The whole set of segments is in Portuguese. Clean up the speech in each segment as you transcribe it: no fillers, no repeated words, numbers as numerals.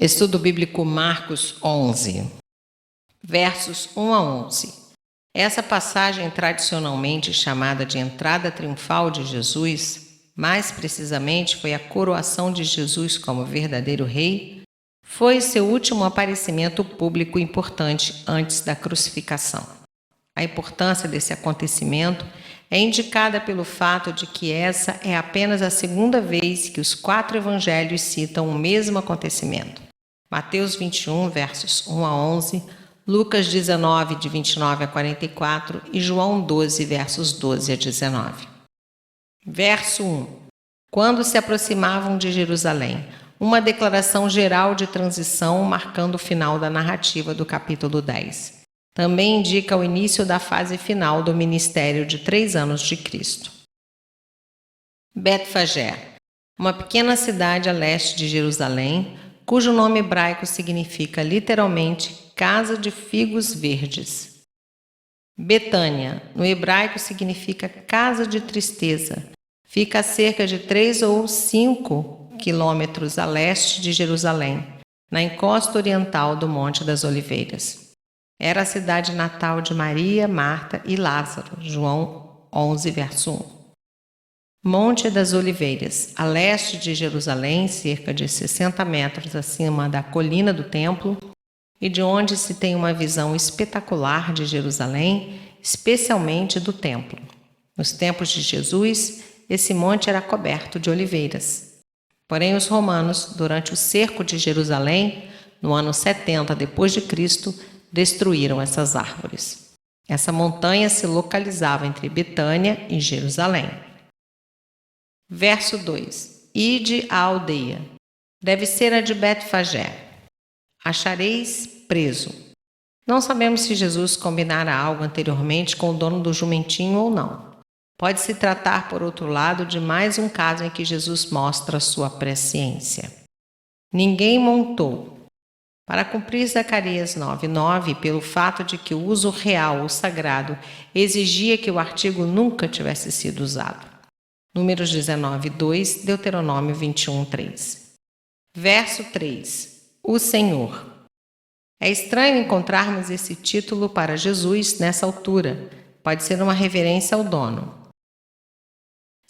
Estudo Bíblico Marcos 11, versos 1 a 11. Essa passagem, tradicionalmente chamada de entrada triunfal de Jesus, mais precisamente foi a coroação de Jesus como verdadeiro rei, foi seu último aparecimento público importante antes da crucificação. A importância desse acontecimento é indicada pelo fato de que essa é apenas a segunda vez que os 4 evangelhos citam o mesmo acontecimento. Mateus 21, versos 1 a 11, Lucas 19, de 29 a 44 e João 12, versos 12 a 19. Verso 1. Quando se aproximavam de Jerusalém, uma declaração geral de transição marcando o final da narrativa do capítulo 10. Também indica o início da fase final do ministério de 3 anos de Cristo. Betfagé, uma pequena cidade a leste de Jerusalém, cujo nome hebraico significa literalmente casa de figos verdes. Betânia, no hebraico significa casa de tristeza. Fica a cerca de 3 ou 5 quilômetros a leste de Jerusalém, na encosta oriental do Monte das Oliveiras. Era a cidade natal de Maria, Marta e Lázaro, João 11, verso 1. Monte das Oliveiras, a leste de Jerusalém, cerca de 60 metros acima da colina do templo, e de onde se tem uma visão espetacular de Jerusalém, especialmente do templo. Nos tempos de Jesus, esse monte era coberto de oliveiras. Porém, os romanos, durante o cerco de Jerusalém, no ano 70 d.C., destruíram essas árvores. Essa montanha se localizava entre Betânia e Jerusalém. Verso 2. Ide à aldeia. Deve ser a de Betfagé. Achareis preso. Não sabemos se Jesus combinara algo anteriormente com o dono do jumentinho ou não. Pode se tratar, por outro lado, de mais um caso em que Jesus mostra sua presciência. Ninguém montou. Para cumprir Zacarias 9:9, pelo fato de que o uso real ou sagrado exigia que o artigo nunca tivesse sido usado. Números 19:2, Deuteronômio 21:3. Verso 3. O Senhor. É estranho encontrarmos esse título para Jesus nessa altura. Pode ser uma reverência ao dono.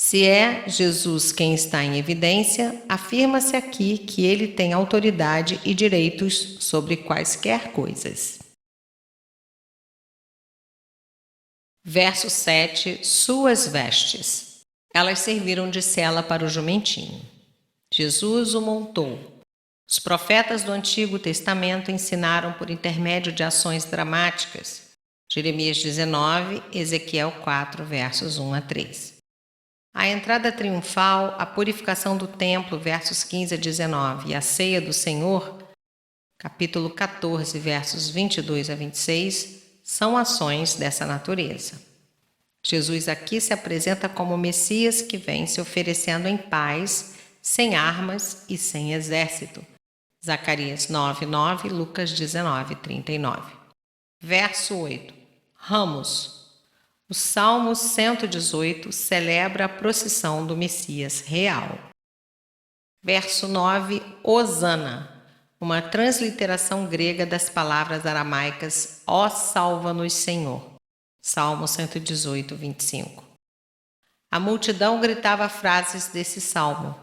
Se é Jesus quem está em evidência, afirma-se aqui que ele tem autoridade e direitos sobre quaisquer coisas. Verso 7. Suas vestes. Elas serviram de sela para o jumentinho. Jesus o montou. Os profetas do Antigo Testamento ensinaram por intermédio de ações dramáticas. Jeremias 19, Ezequiel 4, versos 1 a 3. A entrada triunfal, a purificação do templo, versos 15 a 19, e a ceia do Senhor, capítulo 14, versos 22 a 26, são ações dessa natureza. Jesus aqui se apresenta como o Messias que vem se oferecendo em paz, sem armas e sem exército. Zacarias 9:9, Lucas 19:39. Verso 8. Ramos. O Salmo 118 celebra a procissão do Messias real. Verso 9. Hosana. Uma transliteração grega das palavras aramaicas Ó salva-nos, Senhor. Salmo 118, 25. A multidão gritava frases desse salmo.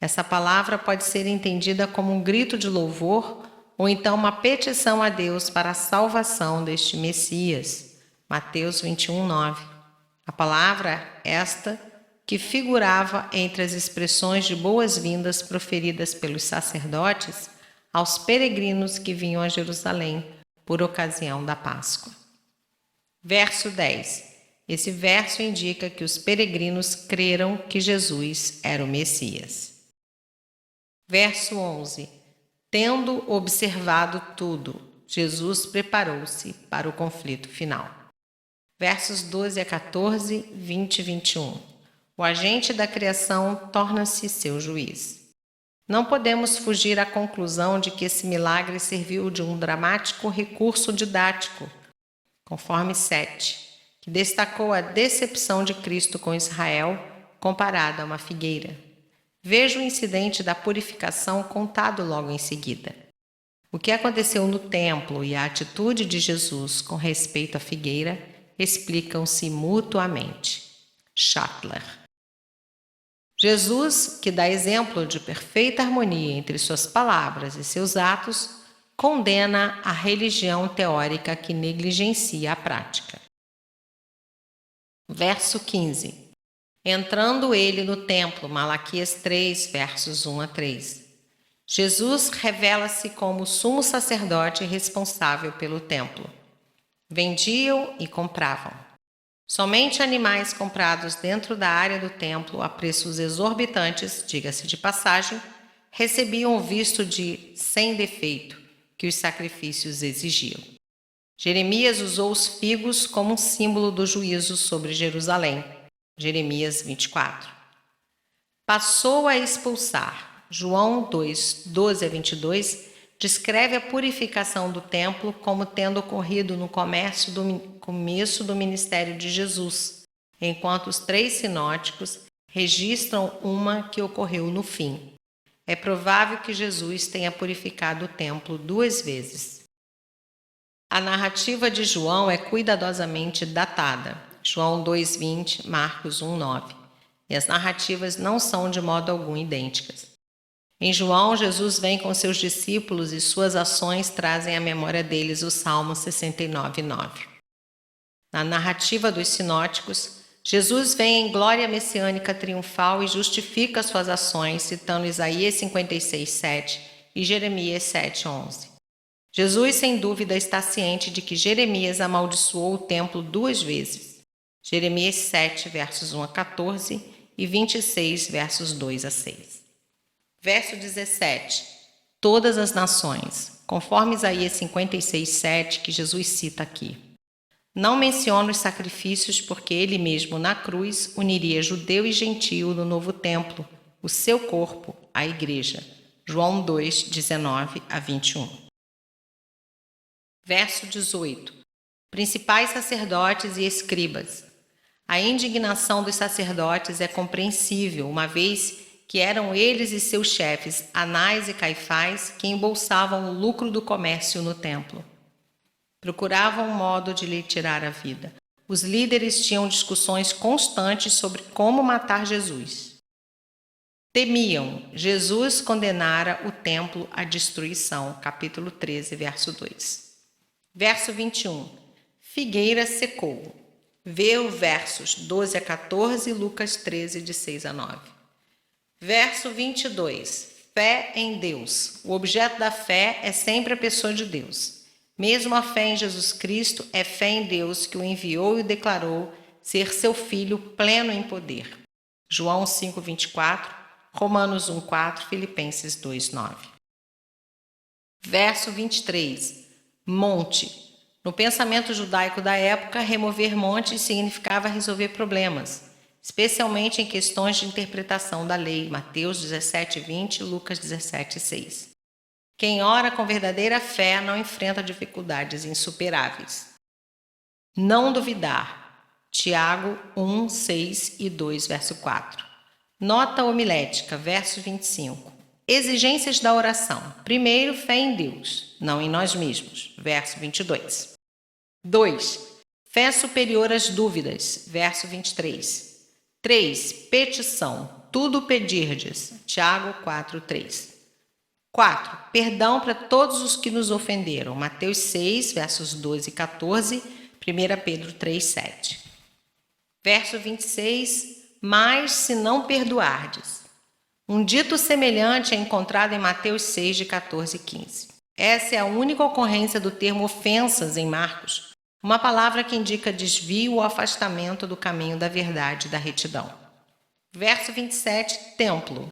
Essa palavra pode ser entendida como um grito de louvor ou então uma petição a Deus para a salvação deste Messias. Mateus 21, 9. A palavra esta que figurava entre as expressões de boas-vindas proferidas pelos sacerdotes aos peregrinos que vinham a Jerusalém por ocasião da Páscoa. Verso 10. Esse verso indica que os peregrinos creram que Jesus era o Messias. Verso 11. Tendo observado tudo, Jesus preparou-se para o conflito final. Versos 12 a 14, 20 e 21. O agente da criação torna-se seu juiz. Não podemos fugir à conclusão de que esse milagre serviu de um dramático recurso didático, conforme 7, que destacou a decepção de Cristo com Israel comparada a uma figueira. Veja o incidente da purificação contado logo em seguida. O que aconteceu no templo e a atitude de Jesus com respeito à figueira explicam-se mutuamente. Schattler. Jesus, que dá exemplo de perfeita harmonia entre suas palavras e seus atos, condena a religião teórica que negligencia a prática. Verso 15. Entrando ele no templo, Malaquias 3, versos 1 a 3. Jesus revela-se como o sumo sacerdote responsável pelo templo. Vendiam e compravam. Somente animais comprados dentro da área do templo a preços exorbitantes, diga-se de passagem, recebiam o visto de sem defeito que os sacrifícios exigiam. Jeremias usou os figos como um símbolo do juízo sobre Jerusalém. Jeremias 24. Passou a expulsar. João 2, 12 a 22, descreve a purificação do templo como tendo ocorrido no começo do ministério de Jesus, enquanto os 3 sinóticos registram uma que ocorreu no fim. É provável que Jesus tenha purificado o templo 2 vezes. A narrativa de João é cuidadosamente datada. João 2:20, Marcos 1:9. E as narrativas não são de modo algum idênticas. Em João, Jesus vem com seus discípulos e suas ações trazem à memória deles o Salmo 69:9. Na narrativa dos sinóticos, Jesus vem em glória messiânica triunfal e justifica suas ações, citando Isaías 56:7 e Jeremias 7:11. Jesus, sem dúvida, está ciente de que Jeremias amaldiçoou o templo 2 vezes. Jeremias 7, versos 1 a 14 e 26, versos 2 a 6. Verso 17. Todas as nações, conforme Isaías 56:7, que Jesus cita aqui. Não menciona os sacrifícios porque ele mesmo, na cruz, uniria judeu e gentio no novo templo, o seu corpo, a igreja. João 2, 19 a 21. Verso 18. Principais sacerdotes e escribas. A indignação dos sacerdotes é compreensível, uma vez que eram eles e seus chefes, Anás e Caifás, que embolsavam o lucro do comércio no templo. Procuravam um modo de lhe tirar a vida. Os líderes tinham discussões constantes sobre como matar Jesus. Temiam. Jesus condenara o templo à destruição. Capítulo 13, verso 2. Verso 21. Figueira secou. Vê os versos 12 a 14 e Lucas 13, de 6 a 9. Verso 22. Fé em Deus. O objeto da fé é sempre a pessoa de Deus. Mesmo a fé em Jesus Cristo é fé em Deus que o enviou e declarou ser seu Filho pleno em poder. João 5, 24, Romanos 1, 4, Filipenses 2, 9. Verso 23. Monte. No pensamento judaico da época, remover montes significava resolver problemas, especialmente em questões de interpretação da lei. Mateus 17, 20, Lucas 17, 6. Quem ora com verdadeira fé não enfrenta dificuldades insuperáveis. Não duvidar. Tiago 1, 6 e 2, verso 4. Nota homilética, verso 25. Exigências da oração. Primeiro, fé em Deus, não em nós mesmos. Verso 22. 2. Fé superior às dúvidas. Verso 23. 3. Petição. Tudo pedirdes. Tiago 4, 3. 4. Perdão para todos os que nos ofenderam. Mateus 6, versos 12 e 14. 1 Pedro 3, 7. Verso 26. Mas se não perdoardes. Um dito semelhante é encontrado em Mateus 6, de 14 e 15. Essa é a única ocorrência do termo ofensas em Marcos, uma palavra que indica desvio ou afastamento do caminho da verdade e da retidão. Verso 27, templo.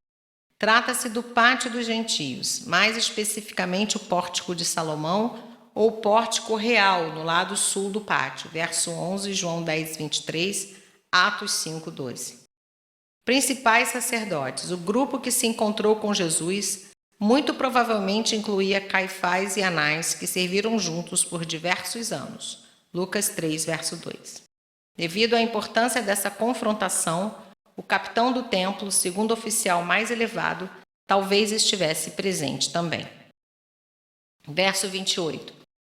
Trata-se do pátio dos gentios, mais especificamente o pórtico de Salomão ou pórtico real no lado sul do pátio. Verso 11, João 10, 23, Atos 5, 12. Principais sacerdotes. O grupo que se encontrou com Jesus muito provavelmente incluía Caifás e Anás, que serviram juntos por diversos anos. Lucas 3, verso 2. Devido à importância dessa confrontação, o capitão do templo, segundo oficial mais elevado, talvez estivesse presente também. Verso 28.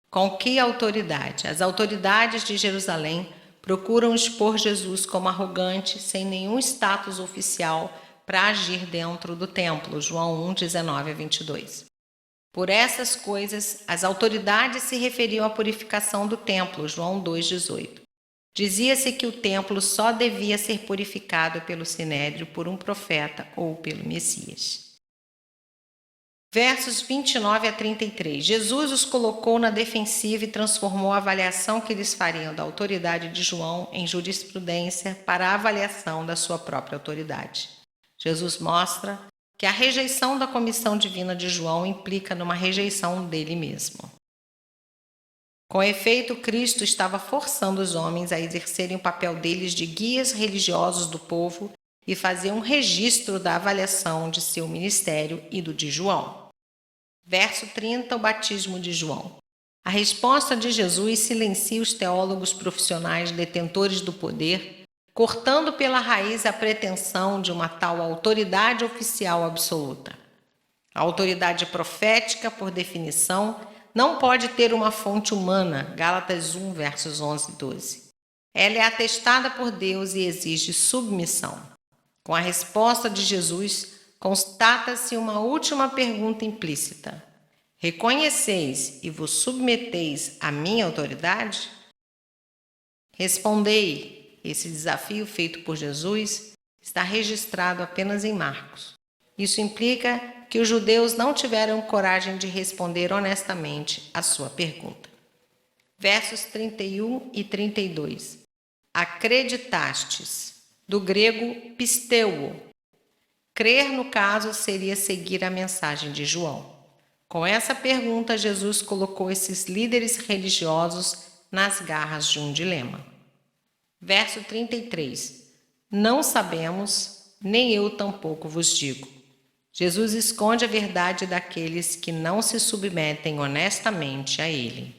Com que autoridade? As autoridades de Jerusalém procuram expor Jesus como arrogante, sem nenhum status oficial para agir dentro do templo. João 1, 19 a 22. Por essas coisas, as autoridades se referiam à purificação do templo. João 2, 18. Dizia-se que o templo só devia ser purificado pelo Sinédrio por um profeta ou pelo Messias. Versos 29 a 33. Jesus os colocou na defensiva e transformou a avaliação que eles fariam da autoridade de João em jurisprudência para a avaliação da sua própria autoridade. Jesus mostra que a rejeição da comissão divina de João implica numa rejeição dele mesmo. Com efeito, Cristo estava forçando os homens a exercerem o papel deles de guias religiosos do povo e fazer um registro da avaliação de seu ministério e do de João. Verso 30, o batismo de João. A resposta de Jesus silencia os teólogos profissionais detentores do poder, cortando pela raiz a pretensão de uma tal autoridade oficial absoluta. A autoridade profética, por definição, não pode ter uma fonte humana, Gálatas 1, versos 11 e 12. Ela é atestada por Deus e exige submissão. Com a resposta de Jesus, constata-se uma última pergunta implícita. Reconheceis e vos submeteis à minha autoridade? Respondei. Esse desafio feito por Jesus está registrado apenas em Marcos. Isso implica que os judeus não tiveram coragem de responder honestamente à sua pergunta. Versos 31 e 32. Acreditastes, do grego pisteuo. Crer, no caso, seria seguir a mensagem de João. Com essa pergunta, Jesus colocou esses líderes religiosos nas garras de um dilema. Verso 33. Não sabemos, nem eu tampouco vos digo. Jesus esconde a verdade daqueles que não se submetem honestamente a ele.